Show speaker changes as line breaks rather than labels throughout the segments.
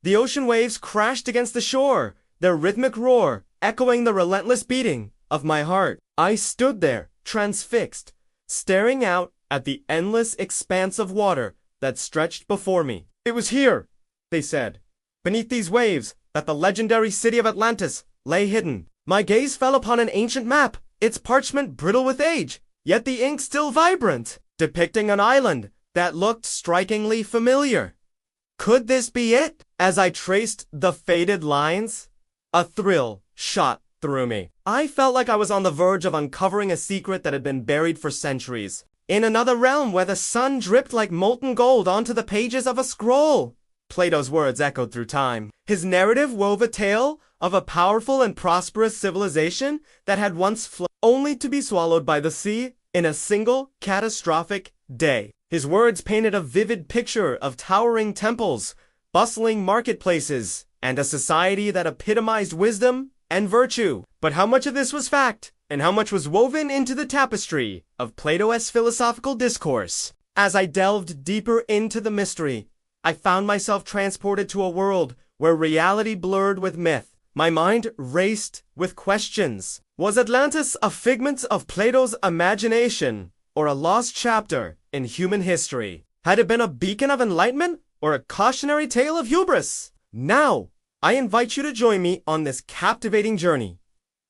The ocean waves crashed against the shore, their rhythmic roar echoing the relentless beating of my heart. I stood there, transfixed, staring out at the endless expanse of water that stretched before me. It was here, they said, beneath these waves, that the legendary city of Atlantis lay hidden. My gaze fell upon an ancient map, its parchment brittle with age, yet the ink still vibrant, depicting an island that looked strikingly familiar. Could this be it? As I traced the faded lines, a thrill shot through me. I felt like I was on the verge of uncovering a secret that had been buried for centuries, in another realm where the sun dripped like molten gold onto the pages of a scroll. Plato's words echoed through time. His narrative wove a tale of a powerful and prosperous civilization that had once flown only to be swallowed by the sea in a single catastrophic day. His words painted a vivid picture of towering temples, bustling marketplaces, and a society that epitomized wisdom and virtue. But how much of this was fact, and how much was woven into the tapestry of Plato's philosophical discourse? As I delved deeper into the mystery, I found myself transported to a world where reality blurred with myth. My mind raced with questions. Was Atlantis a figment of Plato's imagination, or a lost chapter in human history? Had it been a beacon of enlightenment, or a cautionary tale of hubris? Now, I invite you to join me on this captivating journey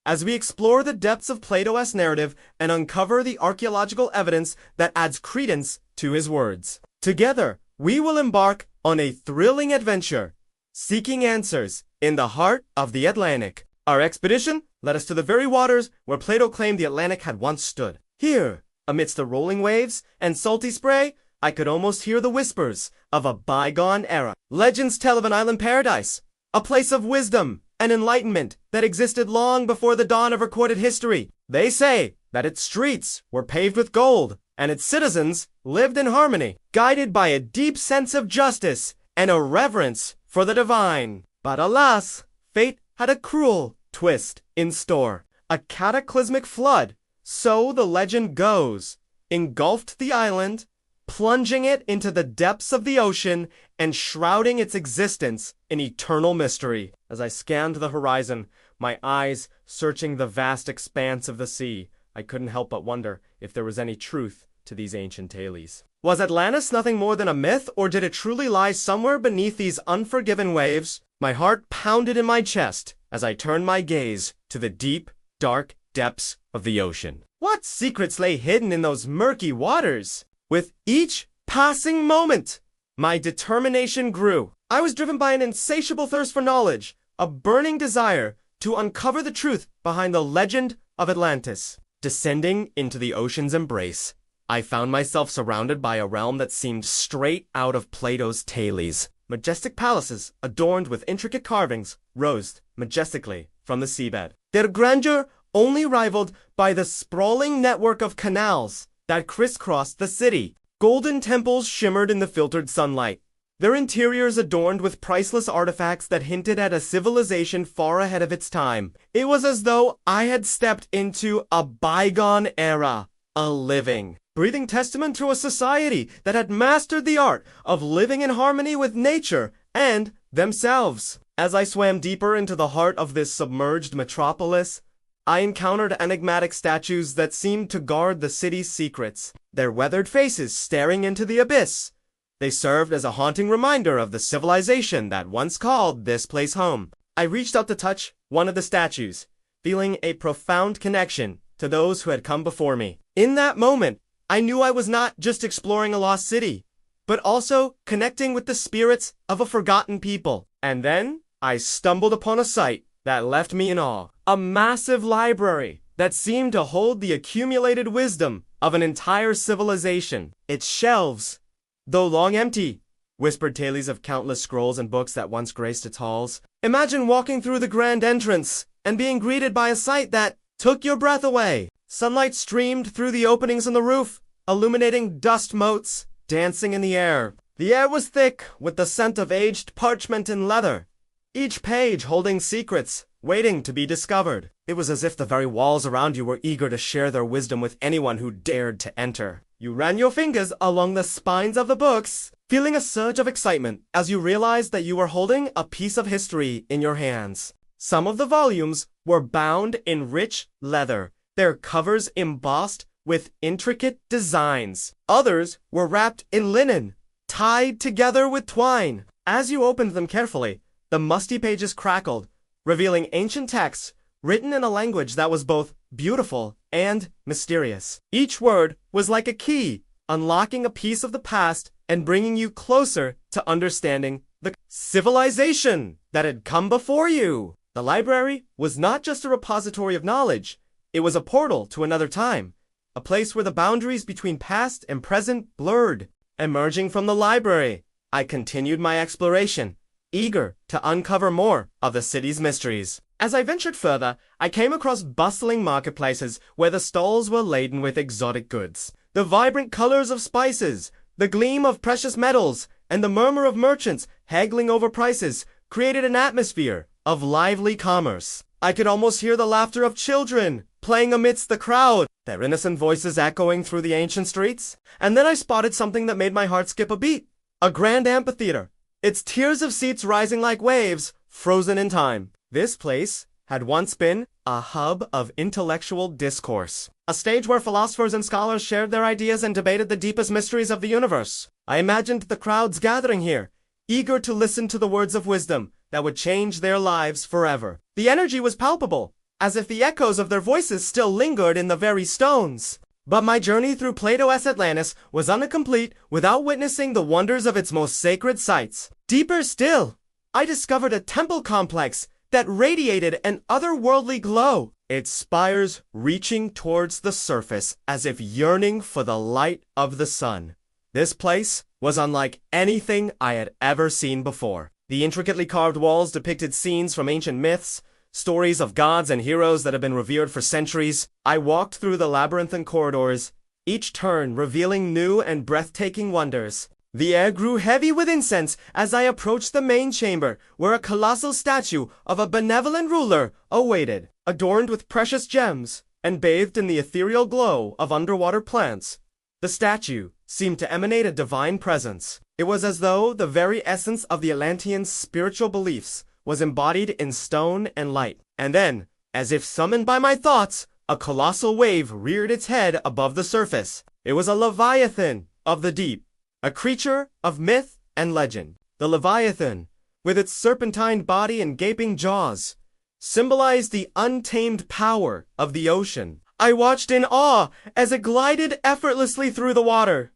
as we explore the depths of Plato's narrative and uncover the archaeological evidence that adds credence to his words. Together, we will embark on a thrilling adventure, seeking answers in the heart of the Atlantic. Our expedition led us to the very waters where Plato claimed the Atlantic had once stood. Here, amidst the rolling waves and salty spray, I could almost hear the whispers of a bygone era. Legends tell of an island paradise, a place of wisdom and enlightenment that existed long before the dawn of recorded history. They say that its streets were paved with gold, and its citizens lived in harmony, guided by a deep sense of justice and a reverence for the divine. But alas, fate had a cruel twist in store. A cataclysmic flood, so the legend goes, engulfed the island, plunging it into the depths of the ocean and shrouding its existence in eternal mystery. As I scanned the horizon, my eyes searching the vast expanse of the sea, I couldn't help but wonder if there was any truth to these ancient tales. Was Atlantis nothing more than a myth, or did it truly lie somewhere beneath these unforgiven waves? My heart pounded in my chest as I turned my gaze to the deep, dark depths of the ocean. What secrets lay hidden in those murky waters? With each passing moment, my determination grew. I was driven by an insatiable thirst for knowledge, a burning desire to uncover the truth behind the legend of Atlantis. Descending into the ocean's embrace, I found myself surrounded by a realm that seemed straight out of Plato's tales. Majestic palaces, adorned with intricate carvings, rose majestically from the seabed, their grandeur only rivaled by the sprawling network of canals that crisscrossed the city. Golden temples shimmered in the filtered sunlight, their interiors adorned with priceless artifacts that hinted at a civilization far ahead of its time. It was as though I had stepped into a bygone era, a living, breathing testament to a society that had mastered the art of living in harmony with nature and themselves. As I swam deeper into the heart of this submerged metropolis, I encountered enigmatic statues that seemed to guard the city's secrets, their weathered faces staring into the abyss. They served as a haunting reminder of the civilization that once called this place home. I reached out to touch one of the statues, feeling a profound connection to those who had come before me. In that moment, I knew I was not just exploring a lost city, but also connecting with the spirits of a forgotten people. And then, I stumbled upon a sight that left me in awe. A massive library that seemed to hold the accumulated wisdom of an entire civilization. Its shelves, though long empty, whispered tales of countless scrolls and books that once graced its halls. Imagine walking through the grand entrance and being greeted by a sight that took your breath away. Sunlight streamed through the openings in the roof, illuminating dust motes dancing in the air. The air was thick with the scent of aged parchment and leather, each page holding secrets waiting to be discovered. It was as if the very walls around you were eager to share their wisdom with anyone who dared to enter. You ran your fingers along the spines of the books, feeling a surge of excitement as you realized that you were holding a piece of history in your hands. Some of the volumes were bound in rich leather, their covers embossed with intricate designs. Others were wrapped in linen, tied together with twine. As you opened them carefully, the musty pages crackled, revealing ancient texts written in a language that was both beautiful and mysterious. Each word was like a key, unlocking a piece of the past and bringing you closer to understanding the civilization that had come before you. The library was not just a repository of knowledge, it was a portal to another time, a place where the boundaries between past and present blurred. Emerging from the library, I continued my exploration, eager to uncover more of the city's mysteries. As I ventured further, I came across bustling marketplaces where the stalls were laden with exotic goods. The vibrant colors of spices, the gleam of precious metals, and the murmur of merchants haggling over prices created an atmosphere of lively commerce. I could almost hear the laughter of children playing amidst the crowd, their innocent voices echoing through the ancient streets. And then I spotted something that made my heart skip a beat. A grand amphitheater, its tiers of seats rising like waves, frozen in time. This place had once been a hub of intellectual discourse, a stage where philosophers and scholars shared their ideas and debated the deepest mysteries of the universe. I imagined the crowds gathering here, eager to listen to the words of wisdom that would change their lives forever. The energy was palpable, as if the echoes of their voices still lingered in the very stones. But my journey through Plato's Atlantis was incomplete without witnessing the wonders of its most sacred sites. Deeper still, I discovered a temple complex that radiated an otherworldly glow, its spires reaching towards the surface as if yearning for the light of the sun. This place was unlike anything I had ever seen before. The intricately carved walls depicted scenes from ancient myths, stories of gods and heroes that have been revered for centuries. I walked through the labyrinthine corridors, each turn revealing new and breathtaking wonders. The air grew heavy with incense as I approached the main chamber, where a colossal statue of a benevolent ruler awaited, adorned with precious gems and bathed in the ethereal glow of underwater plants. The statue seemed to emanate a divine presence. It was as though the very essence of the Atlanteans' spiritual beliefs was embodied in stone and light. And then, as if summoned by my thoughts, a colossal wave reared its head above the surface. It was a leviathan of the deep, a creature of myth and legend. The leviathan, with its serpentine body and gaping jaws, symbolized the untamed power of the ocean. I watched in awe as it glided effortlessly through the water,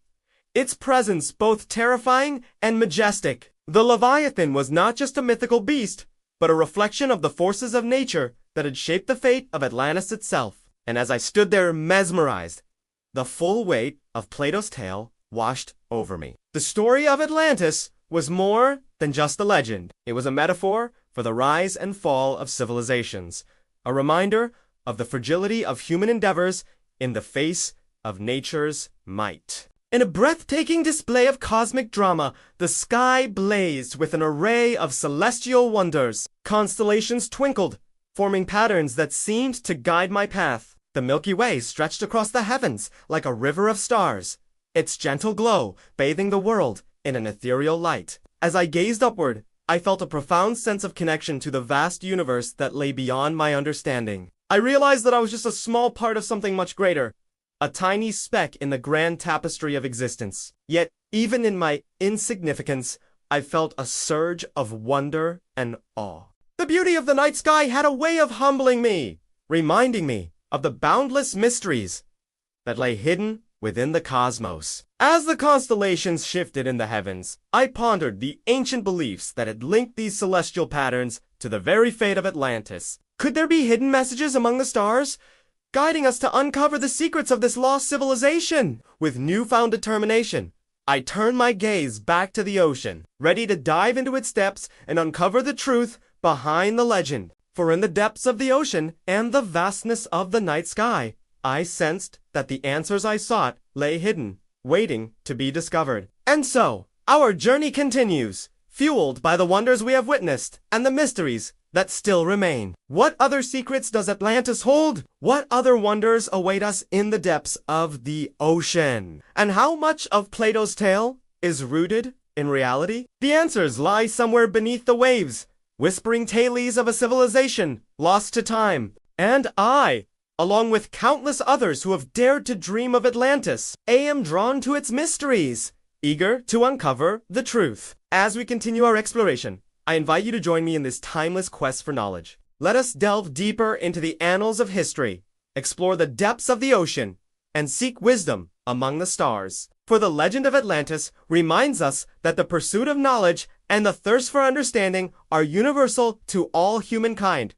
its presence both terrifying and majestic. The Leviathan was not just a mythical beast, but a reflection of the forces of nature that had shaped the fate of Atlantis itself. And as I stood there mesmerized, the full weight of Plato's tale washed over me. The story of Atlantis was more than just a legend. It was a metaphor for the rise and fall of civilizations, a reminder of the fragility of human endeavors in the face of nature's might. In a breathtaking display of cosmic drama, the sky blazed with an array of celestial wonders. Constellations twinkled, forming patterns that seemed to guide my path. The Milky Way stretched across the heavens like a river of stars, its gentle glow bathing the world in an ethereal light. As I gazed upward, I felt a profound sense of connection to the vast universe that lay beyond my understanding. I realized that I was just a small part of something much greater, a tiny speck in the grand tapestry of existence. Yet, even in my insignificance, I felt a surge of wonder and awe. The beauty of the night sky had a way of humbling me, reminding me of the boundless mysteries that lay hidden within the cosmos. As the constellations shifted in the heavens, I pondered the ancient beliefs that had linked these celestial patterns to the very fate of Atlantis. Could there be hidden messages among the stars, guiding us to uncover the secrets of this lost civilization? With newfound determination, I turned my gaze back to the ocean, ready to dive into its depths and uncover the truth behind the legend. For in the depths of the ocean and the vastness of the night sky, I sensed that the answers I sought lay hidden, waiting to be discovered. And so, our journey continues, fueled by the wonders we have witnessed and the mysteries that still remain. What other secrets does Atlantis hold? What other wonders await us in the depths of the ocean? And how much of Plato's tale is rooted in reality? The answers lie somewhere beneath the waves, whispering tales of a civilization lost to time. And I, along with countless others who have dared to dream of Atlantis, am drawn to its mysteries, eager to uncover the truth. As we continue our exploration, I invite you to join me in this timeless quest for knowledge. Let us delve deeper into the annals of history, explore the depths of the ocean, and seek wisdom among the stars. For the legend of Atlantis reminds us that the pursuit of knowledge and the thirst for understanding are universal to all humankind.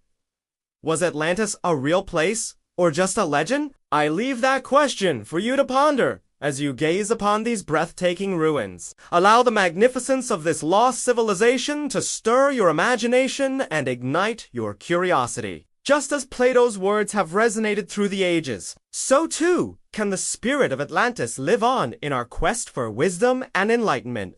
Was Atlantis a real place, or just a legend? I leave that question for you to ponder as you gaze upon these breathtaking ruins. Allow the magnificence of this lost civilization to stir your imagination and ignite your curiosity. Just as Plato's words have resonated through the ages, so too can the spirit of Atlantis live on in our quest for wisdom and enlightenment.